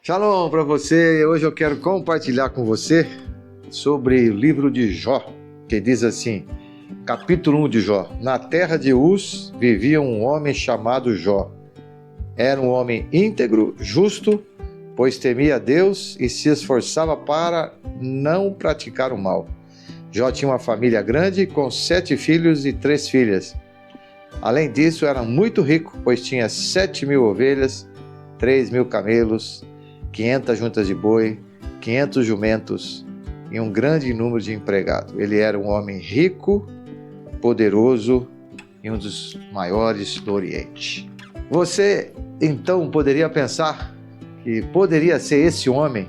Shalom para você. Hoje eu quero compartilhar com você sobre o livro de Jó, que diz assim, capítulo 1 de Jó. Na terra de Uz vivia um homem chamado Jó. Era um homem íntegro, justo, pois temia a Deus e se esforçava para não praticar o mal. Jó tinha uma família grande com 7 filhos e 3 filhas. Além disso, era muito rico, pois tinha 7.000 ovelhas, 3.000 camelos, 500 juntas de boi, 500 jumentos e um grande número de empregados. Ele era um homem rico, poderoso e um dos maiores do Oriente. Você, então, poderia pensar que poderia ser esse homem?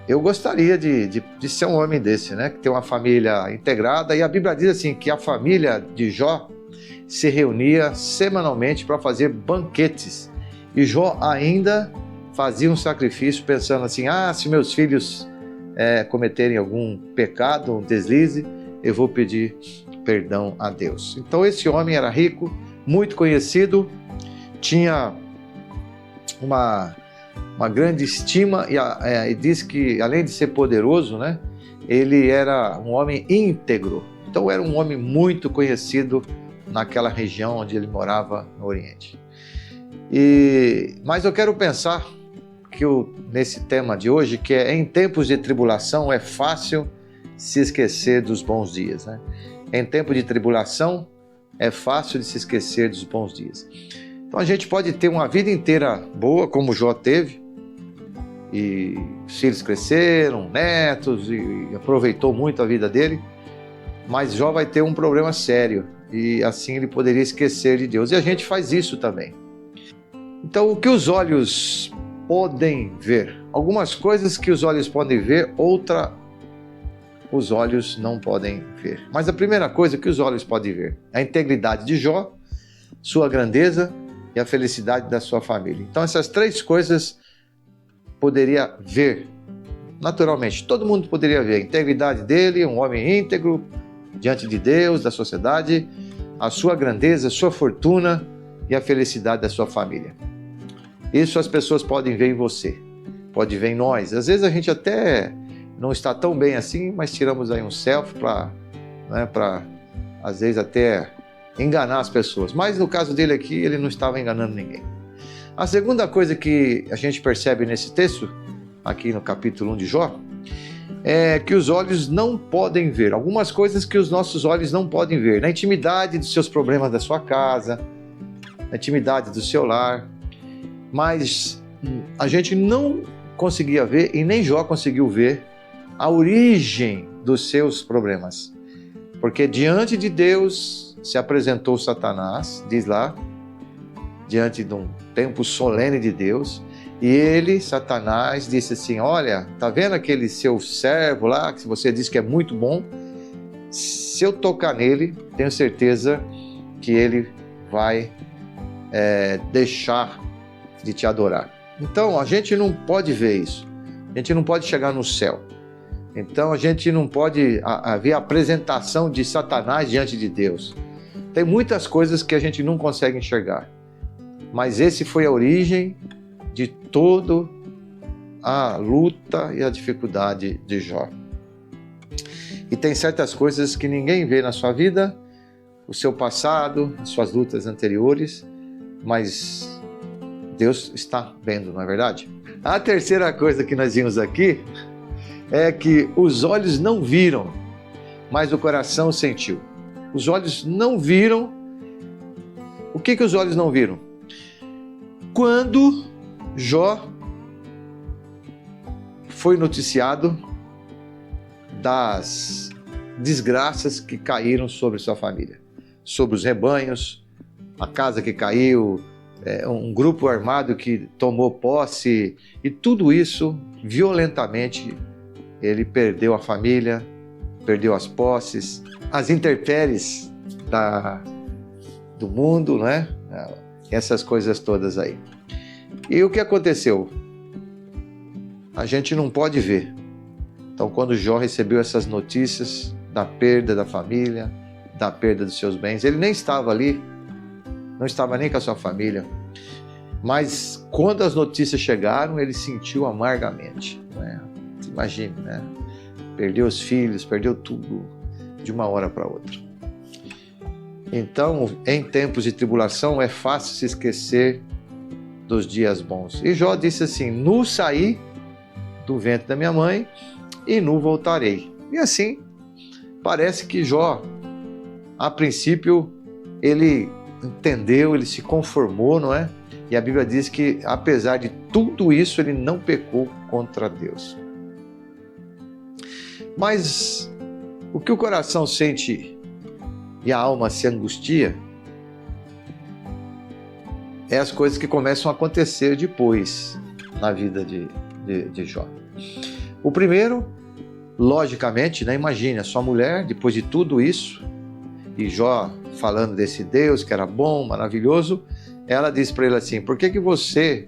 Eu gostaria de ser um homem desse, né? Que tem uma família integrada. E a Bíblia diz assim, que a família de Jó se reunia semanalmente para fazer banquetes. E Jó ainda fazia um sacrifício pensando assim, se meus filhos cometerem algum pecado, um deslize, eu vou pedir perdão a Deus. Então esse homem era rico, muito conhecido, tinha uma grande estima e diz que além de ser poderoso, né, ele era um homem íntegro. Então era um homem muito conhecido naquela região onde ele morava no Oriente. Mas eu quero pensar que nesse tema de hoje, que é em tempos de tribulação é fácil se esquecer dos bons dias, né? Em tempo de tribulação é fácil de se esquecer dos bons dias. Então a gente pode ter uma vida inteira boa, como Jó teve, e os filhos cresceram, netos, e aproveitou muito a vida dele, mas Jó vai ter um problema sério, e assim ele poderia esquecer de Deus. E a gente faz isso também. Então, o que os olhos podem ver? Algumas coisas que os olhos podem ver, outra os olhos não podem ver. Mas a primeira coisa que os olhos podem ver é a integridade de Jó, sua grandeza e a felicidade da sua família. Então, essas 3 coisas poderia ver naturalmente. Todo mundo poderia ver a integridade dele, um homem íntegro diante de Deus, da sociedade, a sua grandeza, a sua fortuna e a felicidade da sua família. Isso as pessoas podem ver em você, pode ver em nós. Às vezes a gente até não está tão bem assim, mas tiramos aí um selfie para às vezes até enganar as pessoas. Mas no caso dele aqui, ele não estava enganando ninguém. A segunda coisa que a gente percebe nesse texto, aqui no capítulo 1 de Jó, é que os olhos não podem ver. Algumas coisas que os nossos olhos não podem ver. Na intimidade dos seus problemas da sua casa, na intimidade do seu lar. Mas a gente não conseguia ver, e nem Jó conseguiu ver, a origem dos seus problemas. Porque diante de Deus se apresentou Satanás, diz lá, diante de um tempo solene de Deus, e ele, Satanás, disse assim, olha, tá vendo aquele seu servo lá, que você disse que é muito bom? Se eu tocar nele, tenho certeza que ele vai deixar de te adorar. Então a gente não pode ver isso, a gente não pode chegar no céu, então a gente não pode ver a apresentação de Satanás diante de Deus. Tem muitas coisas que a gente não consegue enxergar, mas esse foi a origem de toda a luta e a dificuldade de Jó. E tem certas coisas que ninguém vê na sua vida, o seu passado, as suas lutas anteriores, mas Deus está vendo, não é verdade? A terceira coisa que nós vimos aqui é que os olhos não viram, mas o coração sentiu. Os olhos não viram. O que os olhos não viram? Quando Jó foi noticiado das desgraças que caíram sobre sua família, sobre os rebanhos, a casa que caiu, um grupo armado que tomou posse, e tudo isso violentamente. Ele perdeu a família, perdeu as posses, as intempéries do mundo, né? Essas coisas todas aí. E o que aconteceu? A gente não pode ver. Então, quando Jó recebeu essas notícias da perda da família, da perda dos seus bens, ele nem estava ali, não estava nem com a sua família. Mas quando as notícias chegaram, ele sentiu amargamente, né? Imagine, né? Perdeu os filhos, perdeu tudo de uma hora para outra. Então, em tempos de tribulação, é fácil se esquecer dos dias bons. E Jó disse assim: nu saí do ventre da minha mãe e nu voltarei. E assim, parece que Jó, a princípio, ele entendeu, ele se conformou, não é? E a Bíblia diz que, apesar de tudo isso, ele não pecou contra Deus. Mas o que o coração sente e a alma se angustia é as coisas que começam a acontecer depois na vida de Jó. O primeiro, logicamente, né, imagine a sua mulher, depois de tudo isso, e Jó falando desse Deus que era bom, maravilhoso, ela diz para ele assim: por que você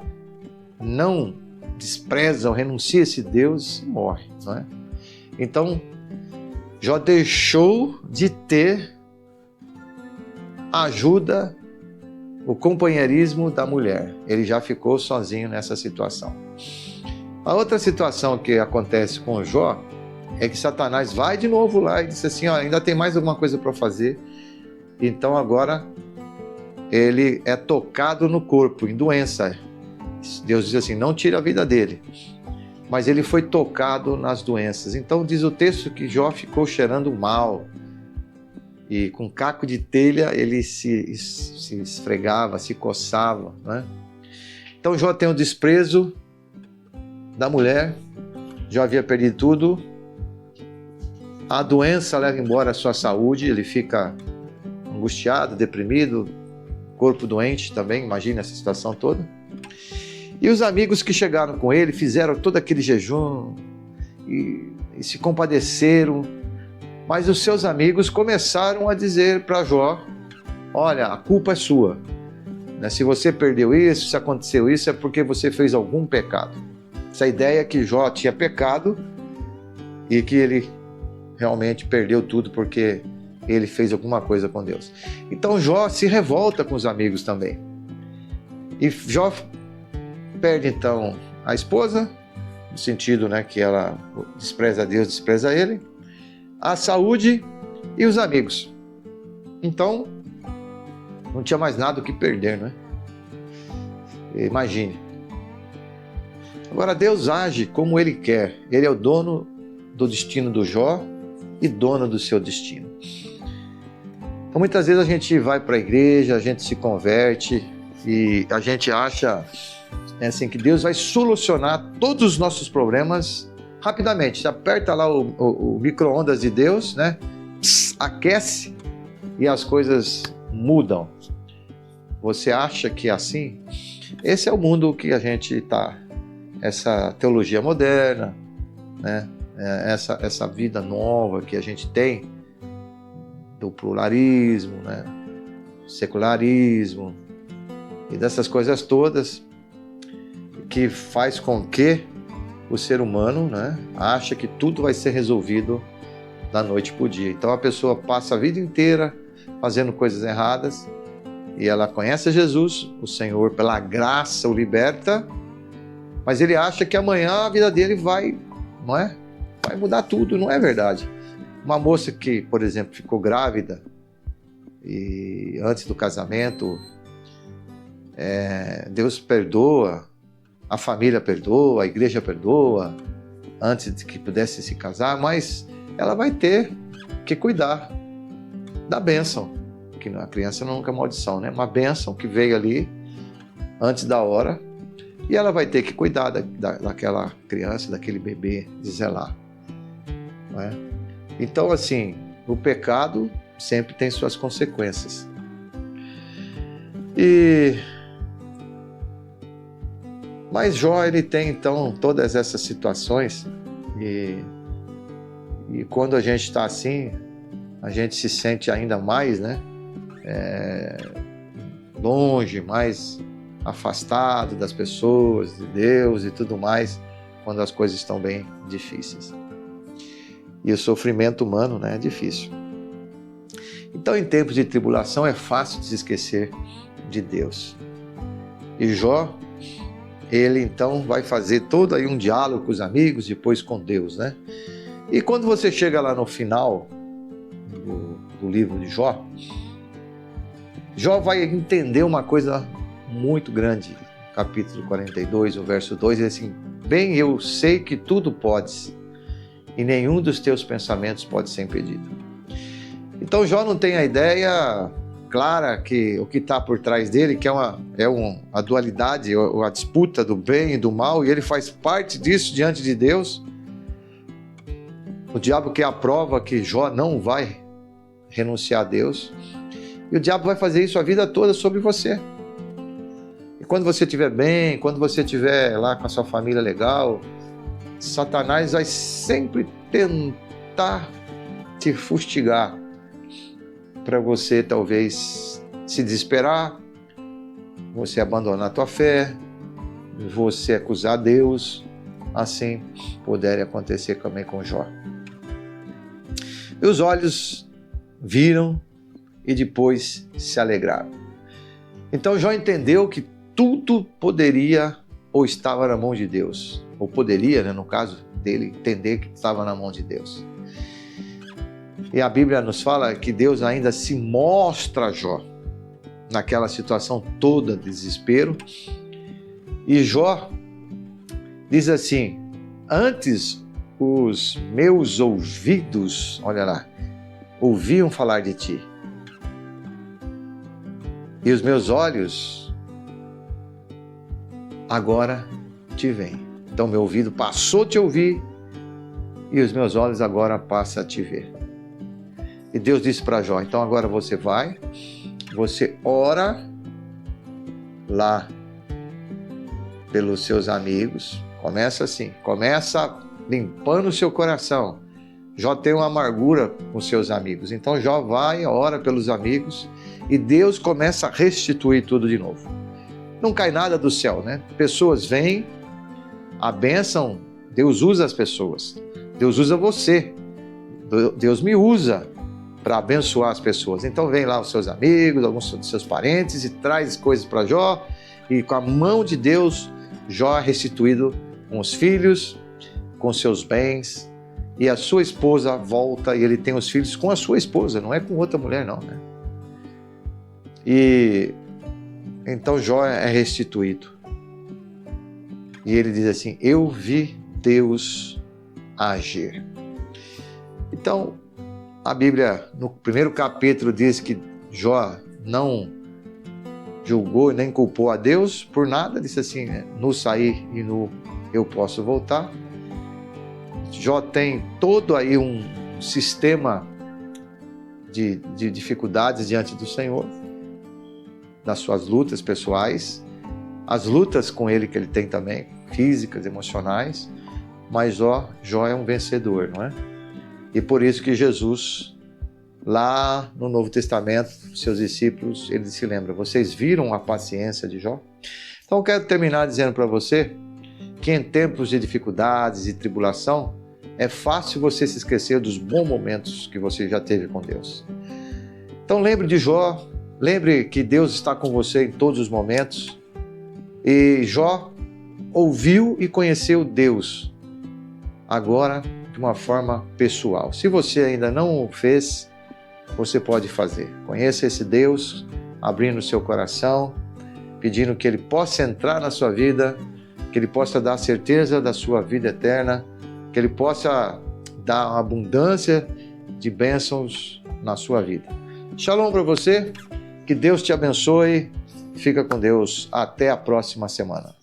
não despreza ou renuncia a esse Deus e morre, não é? Então, Jó deixou de ter a ajuda, o companheirismo da mulher. Ele já ficou sozinho nessa situação. A outra situação que acontece com Jó é que Satanás vai de novo lá e diz assim: ó, ainda tem mais alguma coisa para fazer. Então agora ele é tocado no corpo, em doença. Deus diz assim: não tira a vida dele. Mas ele foi tocado nas doenças. Então diz o texto que Jó ficou cheirando mal. E com caco de telha ele se esfregava, se coçava, né? Então Jó tem o desprezo da mulher. Jó havia perdido tudo. A doença leva embora a sua saúde. Ele fica angustiado, deprimido, corpo doente também. Imagina essa situação toda. E os amigos que chegaram com ele fizeram todo aquele jejum e se compadeceram. Mas os seus amigos começaram a dizer para Jó: olha, a culpa é sua. Se você perdeu isso, se aconteceu isso, é porque você fez algum pecado. Essa ideia que Jó tinha pecado e que ele realmente perdeu tudo porque ele fez alguma coisa com Deus. Então Jó se revolta com os amigos também. E Jó perde então a esposa, no sentido, né, que ela despreza Deus, despreza ele, a saúde e os amigos. Então não tinha mais nada o que perder, né? Imagine. Agora Deus age como Ele quer. Ele é o dono do destino do Jó e dono do seu destino. Então muitas vezes a gente vai para a igreja, a gente se converte e a gente acha assim que Deus vai solucionar todos os nossos problemas rapidamente. Você aperta lá o micro-ondas de Deus, né? Aquece e as coisas mudam. Você acha que é assim? Esse é o mundo que a gente está. Essa teologia moderna, né? Essa vida nova que a gente tem, do pluralismo, né? Secularismo e dessas coisas todas, que faz com que o ser humano, né, acha que tudo vai ser resolvido da noite para o dia. Então a pessoa passa a vida inteira fazendo coisas erradas e ela conhece Jesus, o Senhor pela graça o liberta, mas ele acha que amanhã a vida dele vai mudar tudo. Não é verdade. Uma moça que, por exemplo, ficou grávida e antes do casamento, Deus perdoa, a família perdoa, a igreja perdoa, antes de que pudesse se casar, mas ela vai ter que cuidar da bênção, que a criança nunca é maldição, né? Uma bênção que veio ali antes da hora, e ela vai ter que cuidar daquela criança, daquele bebê, de zelar. Não é? Então, assim, o pecado sempre tem suas consequências. Mas Jó, ele tem então todas essas situações e quando a gente está assim, a gente se sente ainda mais, né? Longe, mais afastado das pessoas, de Deus e tudo mais, quando as coisas estão bem difíceis. E o sofrimento humano, né, é difícil. Então, em tempos de tribulação, é fácil de se esquecer de Deus. E Jó, ele então vai fazer todo aí um diálogo com os amigos, depois com Deus, né? E quando você chega lá no final do livro de Jó, Jó vai entender uma coisa muito grande. Capítulo 42, o verso 2, ele assim: bem, eu sei que tudo podes, e nenhum dos teus pensamentos pode ser impedido. Então Jó não tem a ideia clara que o que está por trás dele, que a dualidade, a disputa do bem e do mal, e ele faz parte disso diante de Deus. O diabo quer a prova que Jó não vai renunciar a Deus, e o diabo vai fazer isso a vida toda sobre você. E quando você estiver bem, quando você estiver lá com a sua família legal, Satanás vai sempre tentar te fustigar para você talvez se desesperar, você abandonar a tua fé, você acusar Deus. Assim poderia acontecer também com Jó. E os olhos viram e depois se alegraram. Então Jó entendeu que tudo poderia ou estava na mão de Deus, ou poderia, né, no caso dele, entender que estava na mão de Deus. E a Bíblia nos fala que Deus ainda se mostra a Jó naquela situação toda de desespero. E Jó diz assim: antes os meus ouvidos, olha lá, ouviam falar de ti, e os meus olhos agora te veem. Então meu ouvido passou a te ouvir e os meus olhos agora passam a te ver. E Deus disse para Jó: então agora você vai, você ora lá pelos seus amigos, começa assim, começa limpando o seu coração. Jó tem uma amargura com seus amigos, então Jó vai, ora pelos amigos e Deus começa a restituir tudo de novo. Não cai nada do céu, né? Pessoas vêm, a bênção, Deus usa as pessoas, Deus usa você, Deus me usa para abençoar as pessoas. Então vem lá os seus amigos, alguns dos seus parentes e traz coisas para Jó, e com a mão de Deus, Jó é restituído com os filhos, com seus bens, e a sua esposa volta e ele tem os filhos com a sua esposa, não é com outra mulher não, né? E então Jó é restituído. E ele diz assim: eu vi Deus agir. Então, a Bíblia, no primeiro capítulo, diz que Jó não julgou e nem culpou a Deus por nada. Disse assim: no sair e no eu posso voltar. Jó tem todo aí um sistema de dificuldades diante do Senhor, das suas lutas pessoais, as lutas com ele que ele tem também, físicas, emocionais, mas Jó é um vencedor, não é? E por isso que Jesus, lá no Novo Testamento, seus discípulos, ele se lembra: vocês viram a paciência de Jó? Então eu quero terminar dizendo para você que em tempos de dificuldades e tribulação, é fácil você se esquecer dos bons momentos que você já teve com Deus. Então lembre de Jó, lembre que Deus está com você em todos os momentos. E Jó ouviu e conheceu Deus, agora de uma forma pessoal. Se você ainda não o fez, você pode fazer. Conheça esse Deus, abrindo o seu coração, pedindo que Ele possa entrar na sua vida, que Ele possa dar certeza da sua vida eterna, que Ele possa dar uma abundância de bênçãos na sua vida. Shalom para você, que Deus te abençoe, fica com Deus, até a próxima semana.